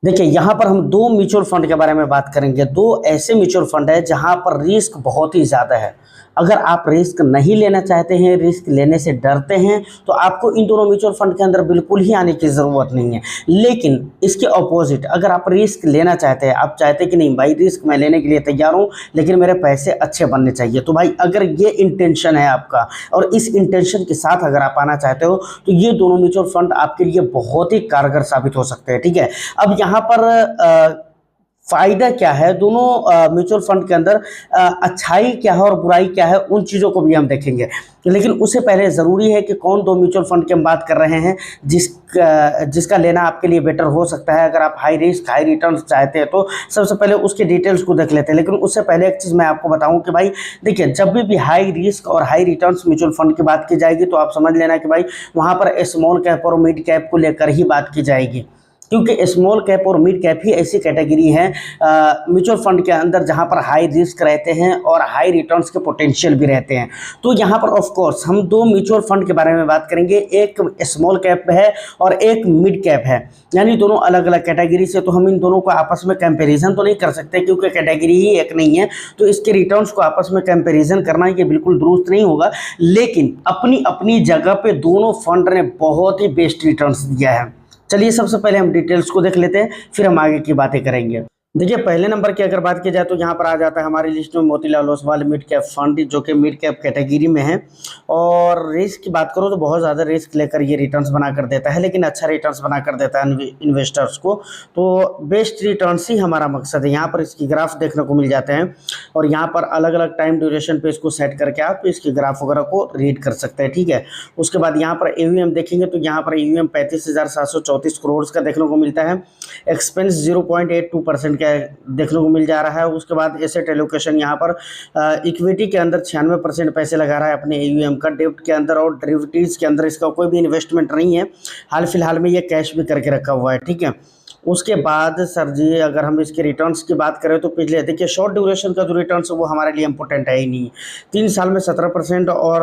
देखिए यहाँ पर हम दो म्यूचुअल फंड के बारे में बात करेंगे। दो ऐसे म्यूचुअल फंड है जहाँ पर रिस्क बहुत ही ज़्यादा है। अगर आप रिस्क नहीं लेना चाहते हैं, रिस्क लेने से डरते हैं, तो आपको इन दोनों म्यूचुअल फंड के अंदर बिल्कुल ही आने की ज़रूरत नहीं है। लेकिन इसके ऑपोजिट अगर आप रिस्क लेना चाहते हैं, आप चाहते हैं कि नहीं भाई रिस्क मैं लेने के लिए तैयार हूँ, लेकिन मेरे पैसे अच्छे बनने चाहिए, तो भाई अगर ये इंटेंशन है आपका और इस इंटेंशन के साथ अगर आप आना चाहते हो, तो ये दोनों म्यूचुअल फंड आपके लिए बहुत ही कारगर साबित हो सकते हैं। ठीक है, अब यहाँ पर फ़ायदा क्या है दोनों म्यूचुअल फंड के अंदर, अच्छाई क्या है और बुराई क्या है, उन चीज़ों को भी हम देखेंगे। लेकिन उससे पहले ज़रूरी है कि कौन दो म्यूचुअल फंड की हम बात कर रहे हैं जिसका लेना आपके लिए बेटर हो सकता है। अगर आप हाई रिस्क हाई रिटर्न चाहते हैं तो सबसे पहले उसके डिटेल्स को देख लेते हैं। लेकिन उससे पहले एक चीज़ मैं आपको बताऊं कि भाई देखिए, जब भी हाई रिस्क और हाई रिटर्न्स म्यूचुअल फंड की बात की जाएगी तो आप समझ लेना कि भाई वहाँ पर स्मॉल कैप और मिड कैप को लेकर ही बात की जाएगी, क्योंकि स्मॉल कैप और मिड कैप ही ऐसी कैटेगरी है म्यूचुअल फंड के अंदर जहां पर हाई रिस्क रहते हैं और हाई रिटर्न्स के पोटेंशियल भी रहते हैं। तो यहां पर ऑफ कोर्स हम दो म्यूचुअल फंड के बारे में बात करेंगे, एक स्मॉल कैप है और एक मिड कैप है, यानी दोनों अलग अलग कैटेगरी से। तो हम इन दोनों को आपस में कंपैरिजन तो नहीं कर सकते क्योंकि कैटेगरी ही एक नहीं है, तो इसके रिटर्न्स को आपस में कंपैरिजन करना ये बिल्कुल दुरुस्त नहीं होगा। लेकिन अपनी अपनी जगह पे दोनों फंड ने बहुत ही बेस्ट रिटर्न्स दिया है। चलिए सबसे पहले हम डिटेल्स को देख लेते हैं, फिर हम आगे की बातें करेंगे। देखिए पहले नंबर की अगर बात की जाए तो यहाँ पर आ जाता है हमारी लिस्ट में Motilal Oswal mid cap fund, जो कि मिड कैप कैटेगरी में है। और रिस्क की बात करो तो बहुत ज़्यादा रिस्क लेकर ये रिटर्न्स बना कर देता है, लेकिन अच्छा रिटर्न्स बना कर देता है इन्वेस्टर्स को। तो बेस्ट रिटर्न्स ही हमारा मकसद है। यहाँ पर इसकी ग्राफ देखने को मिल जाते हैं और यहाँ पर अलग अलग टाइम ड्यूरेशन पे इसको सेट करके आप इसकी ग्राफ वगैरह को रीड कर सकते हैं। ठीक है, उसके बाद यहाँ पर AUM देखेंगे तो यहाँ पर AUM 35,734 करोड़ का देखने को मिलता है। एक्सपेंस 0.82% देखने को मिल जा रहा है। उसके बाद एसेट एलोकेशन यहाँ पर इक्विटी के अंदर 96% पैसे लगा रहा है अपने AUM का, डेब्ट के अंदर और डेरिवेटिव्स के अंदर इसका कोई भी इन्वेस्टमेंट नहीं है। हाल फिलहाल में ये कैश भी करके रखा हुआ है। ठीक है, उसके बाद सर जी अगर हम इसके रिटर्न्स की बात करें तो पिछले देखिए शॉर्ट ड्यूरेशन का जो रिटर्न्स है वो हमारे लिए इंपॉर्टेंट है ही नहीं। 3 साल में 17% और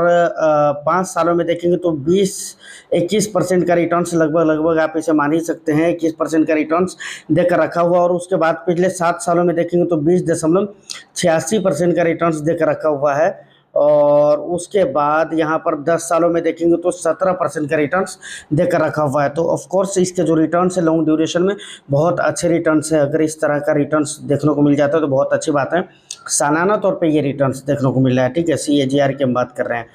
5 सालों में देखेंगे तो 20-21% का रिटर्न्स लगभग आप इसे मान ही सकते हैं। 21% का रिटर्न्स देकर रखा हुआ। और उसके बाद पिछले 7 सालों में देखेंगे तो 20.86% का रिटर्न्स देकर रखा हुआ है। और उसके बाद यहाँ पर 10 सालों में देखेंगे तो 17% का रिटर्न्स देकर रखा हुआ है। तो ऑफ कोर्स इसके जो रिटर्न्स है लॉन्ग ड्यूरेशन में बहुत अच्छे रिटर्न्स है। अगर इस तरह का रिटर्न्स देखने को मिल जाता है तो बहुत अच्छी बात है। सालाना तौर पे ये रिटर्न्स देखने को मिल रहा है। ठीक है, CAGR की हम बात कर रहे हैं।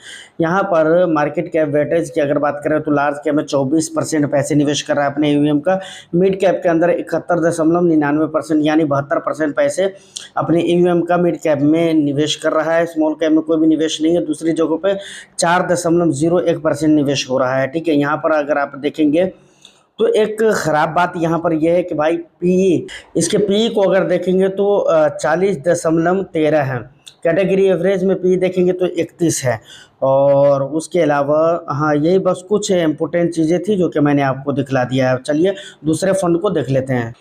यहाँ पर मार्केट कैप वेटेज की अगर बात करें तो लार्ज कैप में 24% पैसे निवेश कर रहा है अपने AUM का। मिड कैप के अंदर 71.99% यानी 72% पैसे अपने AUM का मिड कैप में निवेश कर रहा है। स्मॉल कैप में कोई भी निवेश नहीं है। दूसरी जगहों पे 4.01% निवेश हो रहा है। ठीक है, यहाँ पर अगर आप देखेंगे तो एक ख़राब बात यहाँ पर यह है कि भाई PE, इसके PE को अगर देखेंगे तो 40.13 है। कैटेगरी एवरेज में PE देखेंगे तो 31 है। और उसके अलावा हाँ यही बस कुछ इम्पोर्टेंट चीज़ें थी जो कि मैंने आपको दिखला दिया है। चलिए दूसरे फंड को देख लेते हैं।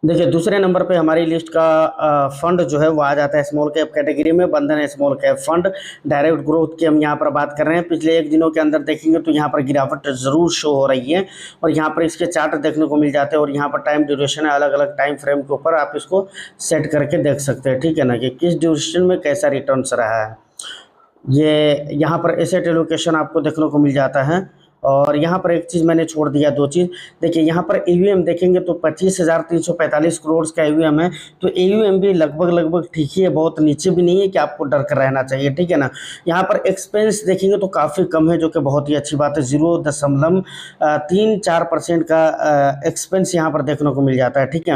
देखिए दूसरे नंबर पे हमारी लिस्ट का फंड जो है वो आ जाता है स्मॉल कैप कैटेगरी में, बंधन small cap fund. Direct growth की हम यहाँ पर बात कर रहे हैं। पिछले 1 दिनों के अंदर देखेंगे तो यहाँ पर गिरावट ज़रूर शो हो रही है और यहाँ पर इसके चार्ट देखने को मिल जाते हैं। और यहाँ पर टाइम ड्यूरेशन है, अलग अलग टाइम फ्रेम के ऊपर आप इसको सेट करके देख सकते हैं। ठीक है ना, कि किस ड्यूरेशन में कैसा रिटर्न्स रहा है। ये यहाँ पर एसेट एलोकेशन आपको देखने को मिल जाता है। और यहाँ पर एक चीज़ मैंने छोड़ दिया, 2 चीज़ देखिए। यहाँ पर AUM देखेंगे तो 25,345 करोड़ का AUM है। तो AUM भी लगभग ठीक ही है, बहुत नीचे भी नहीं है कि आपको डर कर रहना चाहिए। ठीक है ना, यहाँ पर एक्सपेंस देखेंगे तो काफ़ी कम है, जो कि बहुत ही अच्छी बात है। 0.34% का एक्सपेंस यहाँ पर देखने को मिल जाता है। ठीक है,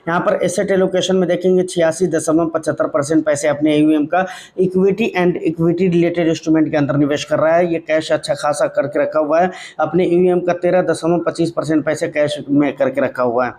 यहाँ पर एसेट एलोकेशन में देखेंगे 86.75% पैसे अपने AUM का equity and equity related instrument के अंदर निवेश कर रहा है। ये कैश अच्छा खासा करके रखा हुआ है। अपने AUM का 13.25% पैसे कैश में करके रखा हुआ है।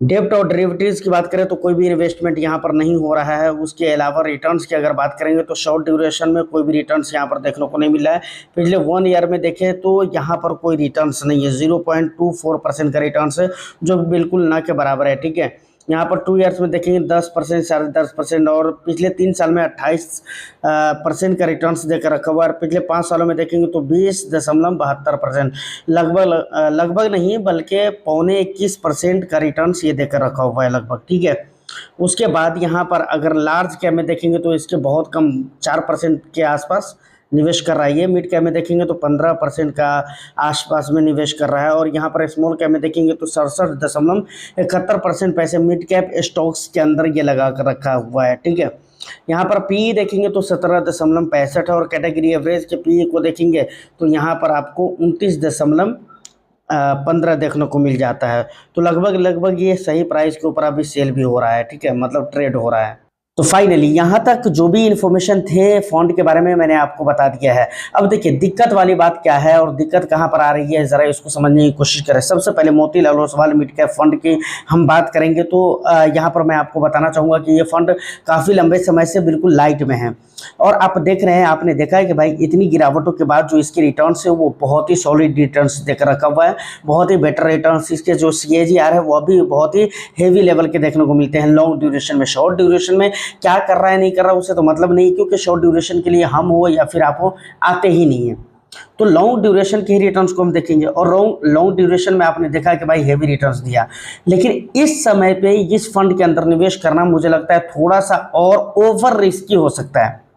डेब्ट और डेरिवेटिव्स की बात करें तो कोई भी इन्वेस्टमेंट यहाँ पर नहीं हो रहा है। उसके अलावा रिटर्न्स की अगर बात करेंगे तो शॉर्ट ड्यूरेशन में कोई भी रिटर्न्स यहाँ पर देखने को नहीं मिला है। पिछले 1 ईयर में देखें तो यहाँ पर कोई रिटर्न्स नहीं है। 0.24% का रिटर्न्स है, जो बिल्कुल ना के बराबर है। ठीक है, यहाँ पर 2 ईयर्स में देखेंगे 10%, 10.5%, और पिछले 3 साल में 28% का रिटर्न्स देकर रखा हुआ है। पिछले 5 सालों में देखेंगे तो 20.72%, लगभग नहीं बल्कि 21% का रिटर्न्स ये देकर रखा हुआ है लगभग, ठीक है। उसके बाद यहाँ पर अगर लार्ज कैप में देखेंगे तो इसके बहुत कम 4% के आसपास निवेश कर रहा है। ये मिड कैप में देखेंगे तो 15% का आसपास में निवेश कर रहा है, और यहाँ पर स्मॉल कैप में देखेंगे तो 67.71% पैसे मिड कैप स्टॉक्स के अंदर ये लगा कर रखा हुआ है, ठीक है। यहाँ पर पी देखेंगे तो 17.65, और कैटेगरी एवरेज के पी को देखेंगे तो यहाँ पर आपको 29.15 देखने को मिल जाता है। तो लगभग ये सही प्राइस के ऊपर अभी सेल भी हो रहा है, ठीक है, मतलब ट्रेड हो रहा है। तो फाइनली यहाँ तक जो भी इन्फॉर्मेशन थे फंड के बारे में मैंने आपको बता दिया है। अब देखिए दिक्कत वाली बात क्या है और दिक्कत कहाँ पर आ रही है, ज़रा इसको समझने की कोशिश करें। सबसे पहले Motilal Oswal mid cap fund की हम बात करेंगे तो यहाँ पर मैं आपको बताना चाहूँगा कि ये फंड काफ़ी लंबे समय से बिल्कुल लाइट में है, और आप देख रहे हैं, आपने देखा है कि भाई इतनी गिरावटों के बाद जो इसके रिटर्न्स है वो बहुत ही सॉलिड रिटर्न्स देकर रखा हुआ है, बहुत ही बेटर रिटर्न्स। इसके जो CAGR है वो अभी बहुत ही हेवी लेवल के देखने को मिलते हैं लॉन्ग ड्यूरेशन में। शॉर्ट ड्यूरेशन में क्या कर रहा है नहीं कर रहा उससे तो मतलब नहीं, क्योंकि शॉर्ट ड्यूरेशन के लिए हम हो या फिर आप हो आते ही नहीं है। तो लॉन्ग ड्यूरेशन के ही रिटर्न्स को हम देखेंगे, और लॉन्ग ड्यूरेशन में आपने देखा कि भाई हेवी रिटर्न्स दिया, लेकिन इस समय पे इस फंड के अंदर निवेश करना मुझे लगता है थोड़ा सा और ओवर रिस्की हो सकता है।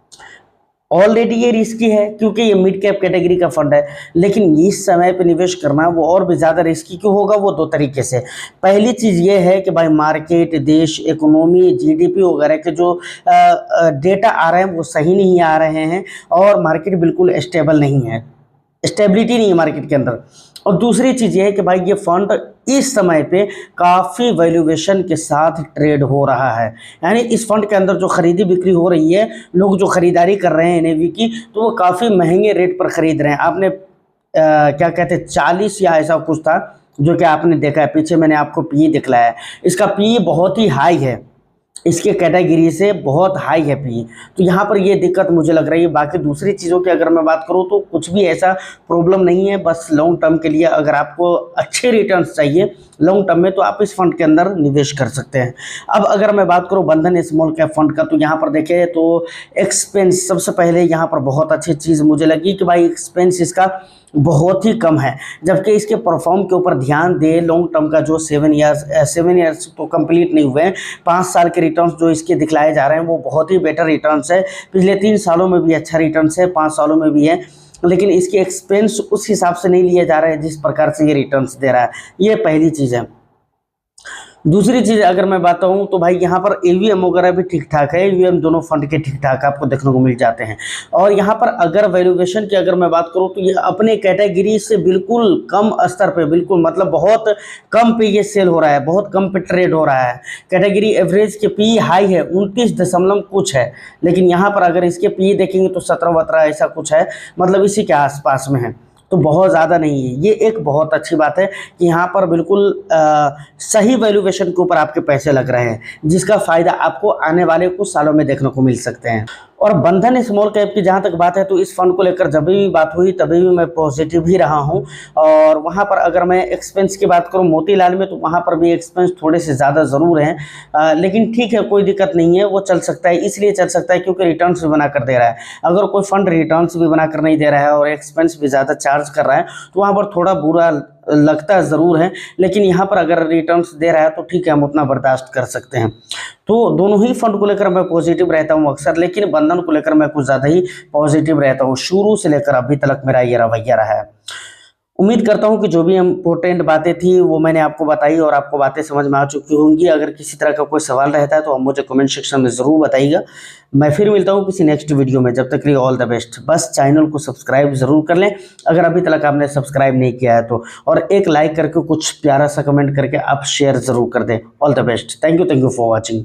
ऑलरेडी ये रिस्की है क्योंकि ये मिड कैप कैटेगरी का फंड है, लेकिन इस समय पे निवेश करना वो और भी ज़्यादा रिस्की क्यों होगा, वो 2 तरीके से। पहली चीज़ ये है कि भाई मार्केट, देश, इकोनॉमी, GDP वगैरह के जो डेटा आ रहे हैं वो सही नहीं आ रहे हैं, और मार्केट बिल्कुल स्टेबल नहीं है, स्टेबिलिटी नहीं है मार्केट के अंदर। और दूसरी चीज़ ये है कि भाई ये फंड इस समय पे काफ़ी वैल्यूएशन के साथ ट्रेड हो रहा है, यानी इस फंड के अंदर जो खरीदी बिक्री हो रही है, लोग जो खरीदारी कर रहे हैं NAV की, तो वो काफ़ी महंगे रेट पर ख़रीद रहे हैं। आपने क्या कहते हैं 40 या ऐसा कुछ था जो कि आपने देखा है, पीछे मैंने आपको PE दिखलाया है, इसका PE बहुत ही हाई है, इसके कैटेगरी से बहुत हाई है PE। तो यहाँ पर ये दिक्कत मुझे लग रही है। बाकी दूसरी चीज़ों की अगर मैं बात करूँ तो कुछ भी ऐसा प्रॉब्लम नहीं है, बस लॉन्ग टर्म के लिए अगर आपको अच्छे रिटर्न्स चाहिए लॉन्ग टर्म में तो आप इस फंड के अंदर निवेश कर सकते हैं। अब अगर मैं बात करूँ बंधन स्मॉल कैप फंड का, तो यहाँ पर देखें तो एक्सपेंस सबसे पहले यहाँ पर बहुत अच्छी चीज़ मुझे लगी कि भाई एक्सपेंस इसका बहुत ही कम है, जबकि इसके परफॉर्म के ऊपर ध्यान दे। लॉन्ग टर्म का जो 7 ईयर्स तो कंप्लीट नहीं हुए हैं, 5 साल के रिटर्न्स जो इसके दिखलाए जा रहे हैं वो बहुत ही बेटर रिटर्न्स है। पिछले 3 सालों में भी अच्छा रिटर्न्स है, 5 सालों में भी है, लेकिन इसके एक्सपेंस उस हिसाब से नहीं लिए जा रहे हैं जिस प्रकार से ये रिटर्न्स दे रहा है। ये पहली चीज़ है। दूसरी चीज़ अगर मैं बात कहूँ तो भाई यहाँ पर AUM वगैरह भी ठीक ठाक है, AUM दोनों फंड के ठीक ठाक आपको देखने को मिल जाते हैं। और यहाँ पर अगर वैल्यूएशन की अगर मैं बात करूँ तो ये अपने कैटेगरी से बिल्कुल कम स्तर पे, बिल्कुल मतलब बहुत कम पे ये सेल हो रहा है, बहुत कम पे ट्रेड हो रहा है। कैटेगरी एवरेज के PE हाई है, 29 दशमलव कुछ है, लेकिन यहाँ पर अगर इसके PE देखेंगे तो 17-18 ऐसा कुछ है, मतलब इसी के आसपास में है, तो बहुत ज़्यादा नहीं है। ये एक बहुत अच्छी बात है कि यहाँ पर बिल्कुल सही वैल्यूएशन के ऊपर आपके पैसे लग रहे हैं, जिसका फ़ायदा आपको आने वाले कुछ सालों में देखने को मिल सकते हैं। और बंधन स्मॉल कैप की जहाँ तक बात है तो इस फंड को लेकर जब भी बात हुई तभी भी मैं पॉजिटिव ही रहा हूँ। और वहाँ पर अगर मैं एक्सपेंस की बात करूँ मोतीलाल में, तो वहाँ पर भी एक्सपेंस थोड़े से ज़्यादा ज़रूर हैं, लेकिन ठीक है, कोई दिक्कत नहीं है, वो चल सकता है। इसलिए चल सकता है क्योंकि रिटर्न्स भी बना कर दे रहा है। अगर कोई फंड रिटर्न्स भी बना कर नहीं दे रहा है और एक्सपेंस भी ज़्यादा चार्ज कर रहा है तो वहाँ पर थोड़ा बुरा लगता ज़रूर है, लेकिन यहाँ पर अगर रिटर्न्स दे रहा है तो ठीक है, हम उतना बर्दाश्त कर सकते हैं। तो दोनों ही फंड को लेकर मैं पॉजिटिव रहता हूँ अक्सर, लेकिन बंधन को लेकर मैं कुछ ज़्यादा ही पॉजिटिव रहता हूँ। शुरू से लेकर अभी तक मेरा ये रवैया रहा है। उम्मीद करता हूँ कि जो भी इम्पोर्टेंट बातें थी वो मैंने आपको बताई और आपको बातें समझ में आ चुकी होंगी। अगर किसी तरह का कोई सवाल रहता है तो आप मुझे कमेंट सेक्शन में ज़रूर बताइएगा। मैं फिर मिलता हूँ किसी नेक्स्ट वीडियो में, जब तक के लिए ऑल द बेस्ट। बस चैनल को सब्सक्राइब ज़रूर कर लें अगर अभी तक आपने सब्सक्राइब नहीं किया है तो, और एक लाइक करके कुछ प्यारा सा कमेंट करके आप शेयर ज़रूर कर दें। All the best. Thank you for watching.